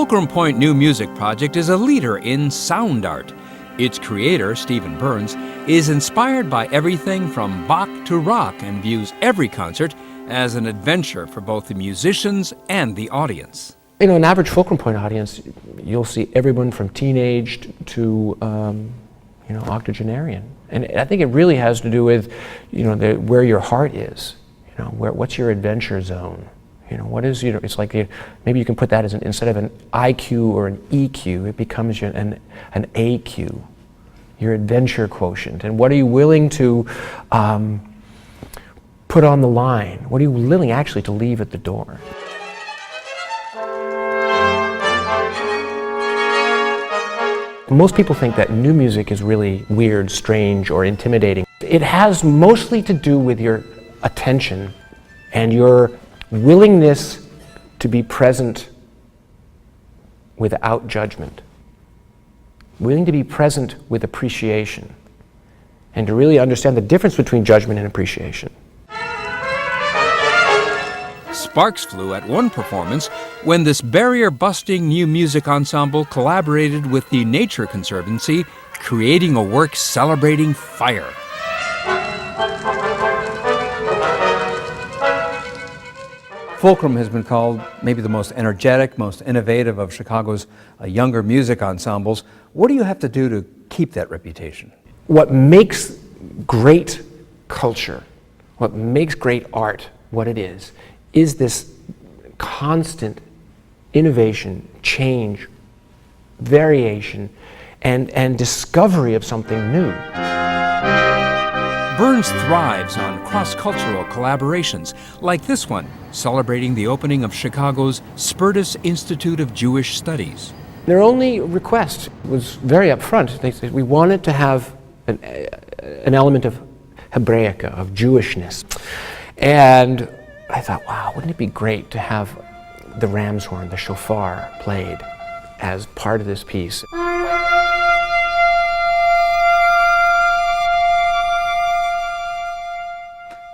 Fulcrum Point New Music Project is a leader in sound art. Its creator, Stephen Burns, is inspired by everything from Bach to rock and views every concert as an adventure for both the musicians and the audience. You know, an average Fulcrum Point audience, you'll see everyone from teenage to, octogenarian. And I think it really has to do with, where your heart is. What's your adventure zone? It's like, maybe you can put that as instead of an IQ or an EQ, it becomes an AQ, your adventure quotient. And what are you willing to put on the line? What are you willing actually to leave at the door? Most people think that new music is really weird, strange, or intimidating. It has mostly to do with your attention and your willingness to be present without judgment. Willing to be present with appreciation and to really understand the difference between judgment and appreciation. Sparks flew at one performance when this barrier-busting new music ensemble collaborated with the Nature Conservancy, creating a work celebrating fire. Fulcrum has been called maybe the most energetic, most innovative of Chicago's younger music ensembles. What do you have to do to keep that reputation? What makes great culture, what makes great art what it is this constant innovation, change, variation, and discovery of something new. Burns thrives on cross-cultural collaborations, like this one, celebrating the opening of Chicago's Spertus Institute of Jewish Studies. Their only request was very upfront. They said, we wanted to have an element of Hebraica, of Jewishness. And I thought, wow, wouldn't it be great to have the ram's horn, the shofar, played as part of this piece.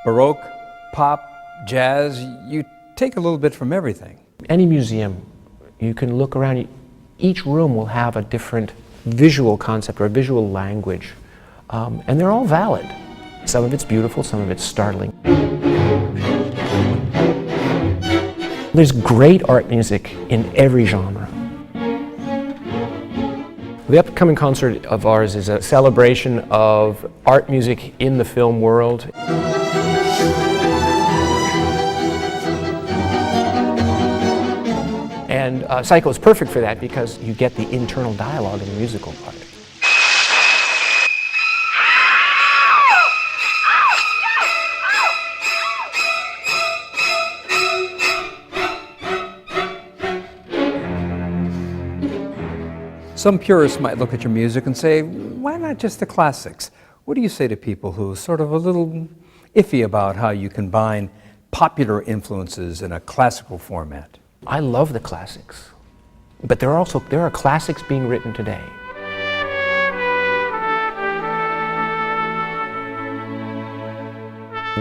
Baroque, pop, jazz, you take a little bit from everything. Any museum, you can look around, each room will have a different visual concept or a visual language, and they're all valid. Some of it's beautiful, some of it's startling. There's great art music in every genre. The upcoming concert of ours is a celebration of art music in the film world. And Psycho is perfect for that because you get the internal dialogue in the musical part. Some purists might look at your music and say, why not just the classics? What do you say to people who are sort of a little iffy about how you combine popular influences in a classical format? I love the classics, but there are classics being written today.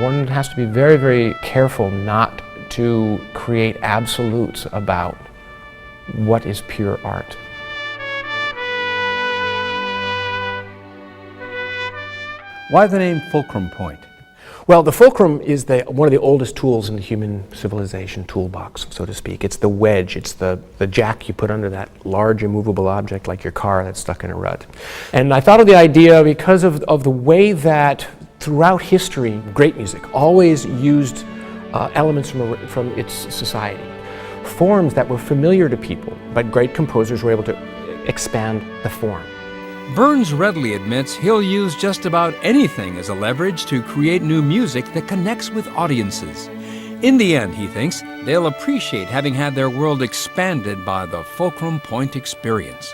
One has to be very, very careful not to create absolutes about what is pure art. Why the name Fulcrum Point? Well, the fulcrum is one of the oldest tools in the human civilization toolbox, so to speak. It's the wedge, it's the jack you put under that large immovable object like your car that's stuck in a rut. And I thought of the idea because of the way that throughout history, great music always used elements from its society. Forms that were familiar to people, but great composers were able to expand the form. Burns readily admits he'll use just about anything as a leverage to create new music that connects with audiences. In the end, he thinks, they'll appreciate having had their world expanded by the Fulcrum Point experience.